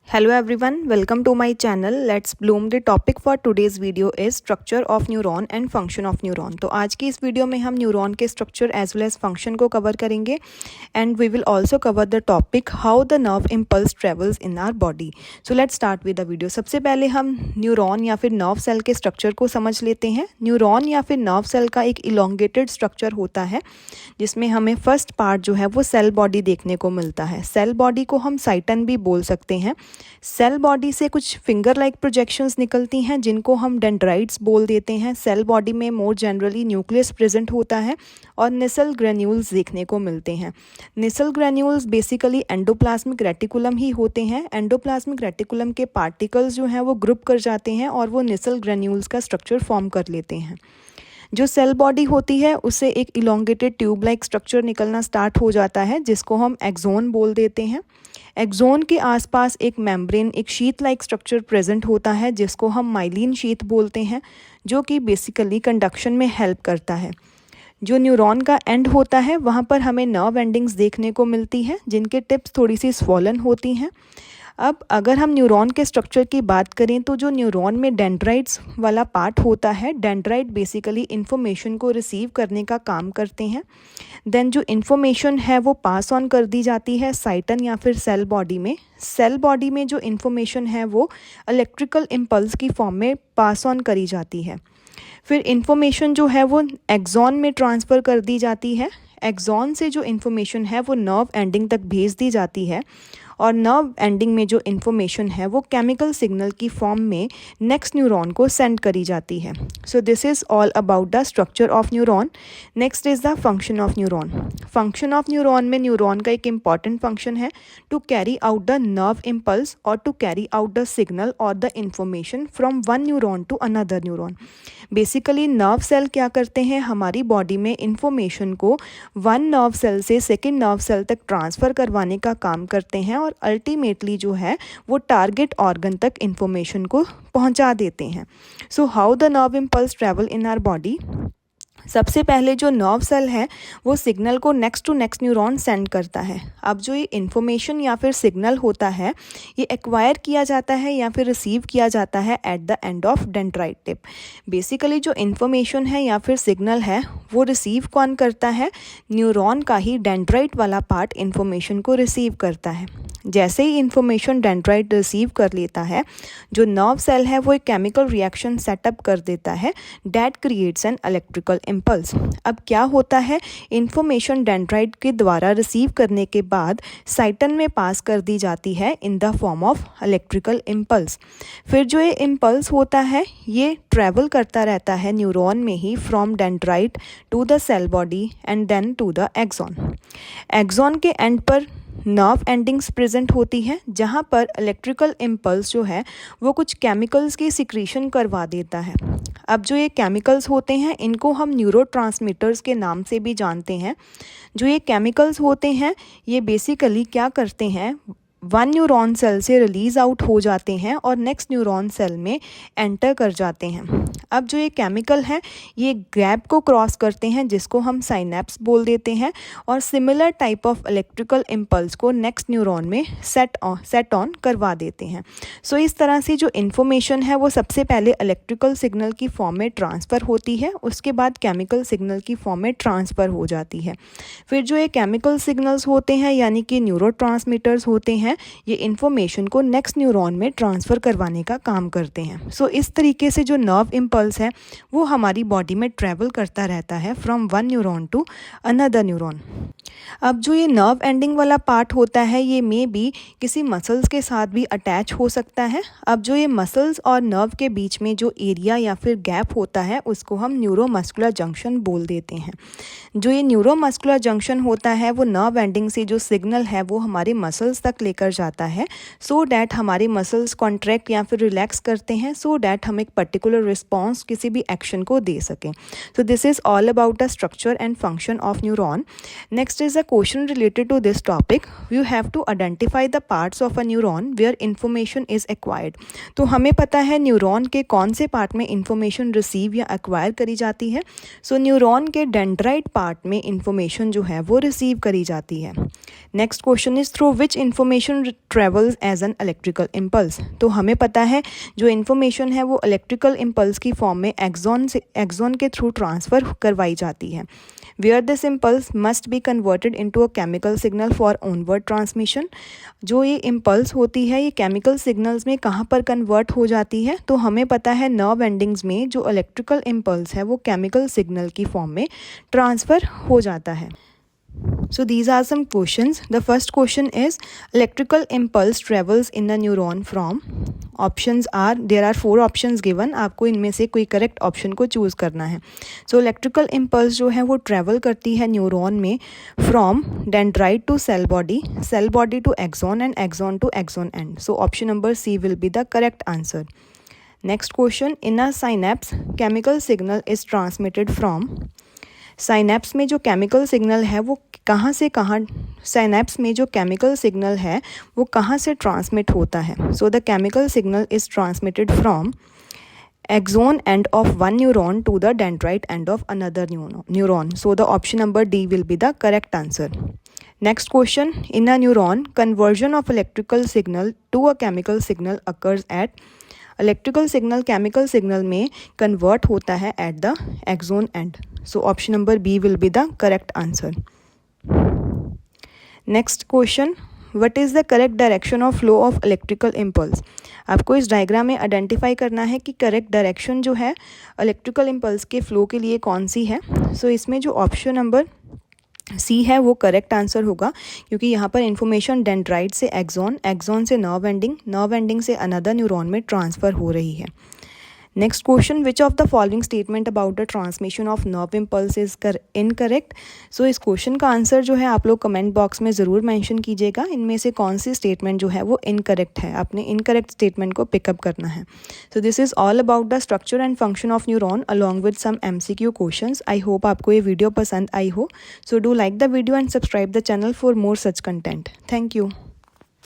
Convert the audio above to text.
Hello everyone, welcome to my channel. Let's bloom. The topic for today's video is structure of neuron and function of neuron. तो आज की इस video में हम neuron के structure as well as function को cover करेंगे and we will also cover the topic how the nerve impulse travels in our body. So let's start with the video. सबसे पहले हम न्यूरॉन या फिर नर्व सेल के structure को समझ लेते हैं. न्यूरॉन या फिर नर्व सेल का एक इलोंगेटेड स्ट्रक्चर होता है जिसमें हमें फर्स्ट पार्ट जो है वो सेल बॉडी देखने को मिलता है. सेल बॉडी को हम साइटन भी बोल सकते हैं. सेल बॉडी से कुछ फिंगर लाइक प्रोजेक्शंस निकलती हैं जिनको हम डेंड्राइट्स बोल देते हैं. सेल बॉडी में मोर जनरली न्यूक्लियस प्रेजेंट होता है और निसल ग्रेन्यूल्स देखने को मिलते हैं. Nisal granules basically endoplasmic reticulum ही होते हैं. एंडोप्लाज्मिक रेटिकुलम के पार्टिकल्स जो हैं वो ग्रुप कर जाते हैं और वो निसल ग्रेन्यूल्स का स्ट्रक्चर फॉर्म कर लेते हैं. जो सेल बॉडी होती है उससे एक इलोंगेटेड ट्यूब लाइक स्ट्रक्चर निकलना स्टार्ट हो जाता है जिसको हम एक्सोन बोल देते हैं. एक्सोन के आसपास एक मेम्ब्रेन, एक शीट लाइक स्ट्रक्चर प्रेजेंट होता है जिसको हम माइलिन शीट बोलते हैं, जो कि बेसिकली कंडक्शन में हेल्प करता है. जो न्यूरॉन का एंड होता है वहाँ पर हमें नर्व एंडिंग्स देखने को मिलती हैं जिनके टिप्स थोड़ी सी स्वॉलन होती हैं. अब अगर हम न्यूरॉन के स्ट्रक्चर की बात करें तो जो न्यूरॉन में डेंड्राइट्स वाला पार्ट होता है, डेंड्राइट बेसिकली इन्फॉर्मेशन को रिसीव करने का काम करते हैं. देन जो इन्फॉर्मेशन है वो पास ऑन कर दी जाती है साइटन या फिर सेल बॉडी में. सेल बॉडी में जो इन्फॉर्मेशन है वो इलेक्ट्रिकल इम्पल्स की फॉर्म में पास ऑन करी जाती है. फिर इन्फॉर्मेशन जो है वो एक्सॉन में ट्रांसफ़र कर दी जाती है. एक्सॉन से जो इन्फॉर्मेशन है वो नर्व एंडिंग तक भेज दी जाती है और नर्व एंडिंग में जो इन्फॉर्मेशन है वो केमिकल सिग्नल की फॉर्म में नेक्स्ट न्यूरॉन को सेंड करी जाती है. So this is all about the structure of neuron. Next is the function of neuron. Function of neuron में न्यूरॉन का एक इम्पॉर्टेंट फंक्शन है to carry out the nerve impulse और to carry out the signal और the information from one neuron to another neuron. Basically nerve cell क्या करते हैं, हमारी बॉडी में इन्फॉर्मेशन को वन नर्व सेल से सेकेंड नर्व सेल तक ट्रांसफ़र करवाने का काम करते हैं और अल्टीमेटली जो है वो टारगेट ऑर्गन तक इन्फॉर्मेशन को पहुंचा देते हैं. So how the nerve impulse travel in our body. सबसे पहले जो नर्व सेल है वो सिग्नल को next to next neuron send करता है. अब जो ये इन्फॉर्मेशन या फिर सिग्नल होता है ये एक्वायर किया जाता है या फिर रिसीव किया जाता है at the end of dendrite tip. Basically जो इन्फॉर्मेशन है या फिर सिग्नल है वो रिसीव कौन करता है, न्यूरॉन का ही डेंड्राइट वाला पार्ट इन्फॉर्मेशन को रिसीव करता है. जैसे ही इन्फॉर्मेशन डेंड्राइट रिसीव कर लेता है जो नर्व सेल है वो एक केमिकल रिएक्शन सेटअप कर देता है that creates an electrical impulse. अब क्या होता है, इन्फॉर्मेशन डेंड्राइट के द्वारा रिसीव करने के बाद साइटन में पास कर दी जाती है in the form of electrical impulse. फिर जो ये इम्पल्स होता है ये ट्रैवल करता रहता है न्यूरॉन में ही from dendrite to the cell body and then to the axon. Axon के एंड पर नर्व एंडिंग्स प्रेजेंट होती है जहाँ पर इलेक्ट्रिकल इम्पल्स जो है वो कुछ केमिकल्स की सिक्रीशन करवा देता है. अब जो ये केमिकल्स होते हैं इनको हम न्यूरोट्रांसमीटर्स के नाम से भी जानते हैं. जो ये केमिकल्स होते हैं ये बेसिकली क्या करते हैं, वन न्यूरॉन सेल से रिलीज़ आउट हो जाते हैं और नेक्स्ट न्यूरॉन सेल में एंटर कर जाते हैं. अब जो ये केमिकल हैं ये गैप को क्रॉस करते हैं जिसको हम साइनेप्स बोल देते हैं और similar type of electrical impulse को नेक्स्ट न्यूरॉन में सेट ऑन करवा देते हैं. सो इस तरह से जो इन्फॉर्मेशन है वो सबसे पहले इलेक्ट्रिकल सिग्नल की फॉर्म में ट्रांसफ़र होती है, उसके बाद केमिकल सिग्नल की फॉर्म में ट्रांसफ़र हो जाती है. फिर जो ये केमिकल सिग्नल्स होते हैं यानी कि न्यूरोट्रांसमीटर्स होते हैं ये इन्फॉर्मेशन को नेक्स्ट न्यूरॉन में ट्रांसफ़र करवाने का काम करते हैं. सो इस तरीके से जो नर्व इम्पल्स है वो हमारी बॉडी में ट्रैवल करता रहता है from one neuron to another neuron. अब जो ये नर्व एंडिंग वाला पार्ट होता है ये मे बी किसी मसल्स के साथ भी अटैच हो सकता है. अब जो ये मसल्स और नर्व के बीच में जो एरिया या फिर गैप होता है उसको हम न्यूरोमस्कुलर जंक्शन बोल देते हैं. जो ये न्यूरोमस्कुलर जंक्शन होता है वो नर्व एंडिंग से जो सिग्नल है वो हमारे मसल्स तक लेकर जाता है सो डैट हमारे मसल्स कॉन्ट्रैक्ट या फिर रिलैक्स करते हैं सो डैट हम एक पर्टिकुलर रिस्पॉन्स किसी भी एक्शन को दे सकें. So this is all about the structure and function of neuron. Next is a question related to this topic. You have to identify the parts of a neuron where information is acquired. तो हमें पता है neuron के कौन से part में information receive या acquire करी जाती है. सो न्यूरॉन के डेंड्राइट पार्ट में इन्फॉर्मेशन जो है वो रिसीव करी जाती है. Next question is through which information information travels as an electrical impulse. तो हमें पता है जो इन्फॉर्मेशन है वो इलेक्ट्रिकल इम्पल्स की फॉर्म में एक्सॉन के थ्रू ट्रांसफ़र करवाई जाती है। Where this impulse must be converted into a chemical signal for onward transmission. जो ये इम्पल्स होती है ये केमिकल सिग्नल्स में कहाँ पर कन्वर्ट हो जाती है, तो हमें पता है नर्व एंडिंग्स में जो इलेक्ट्रिकल इम्पल्स है वो केमिकल सिग्नल की फॉर्म में ट्रांसफ़र हो जाता है। So these are some questions. The first question is electrical impulse travels in a neuron from, options are, there are 4 options given, आपको इनमें से कोई करेक्ट ऑप्शन को चूज़ करना है। So electrical impulse जो है वो ट्रैवल करती है न्यूरॉन में from dendrite to cell body to axon and axon to axon end. So option number C will be the correct answer. Next question, in a synapse chemical signal is transmitted from, synapse में जो chemical signal है वो कहाँ से कहाँ, synapse में जो chemical signal है वो कहाँ से ट्रांसमिट होता है। So the chemical signal is transmitted from axon end of one neuron to the dendrite end of another neuron. So the option number D will be the correct answer. Next question, in a neuron conversion of electrical signal to a chemical signal occurs at, electrical signal chemical signal में convert होता है at the axon end. So option number B will be the correct answer. Next question, what is the correct direction of flow of electrical impulse? आपको इस diagram में identify करना है कि correct direction जो है इलेक्ट्रिकल इम्पल्स के flow के लिए कौन सी है। सो इसमें जो ऑप्शन नंबर सी है वो करेक्ट आंसर होगा, क्योंकि यहाँ पर इन्फॉर्मेशन डेंड्राइट से एक्सॉन से नर्व एंडिंग से अनदर न्यूरॉन में ट्रांसफ़र हो रही है। Next question, which of the following statement about the transmission of nerve impulse is incorrect. So इस क्वेश्चन का आंसर जो है आप लोग कमेंट बॉक्स में ज़रूर मेंशन कीजिएगा, इनमें से कौन सी स्टेटमेंट जो है वो इनकरेक्ट है, आपने इनकरेक्ट स्टेटमेंट को पिकअप करना है। So this is all about the structure and function of neuron along with some MCQ questions. I hope आपको ये वीडियो पसंद आई हो। So do like the video and subscribe the channel for more such content. Thank you.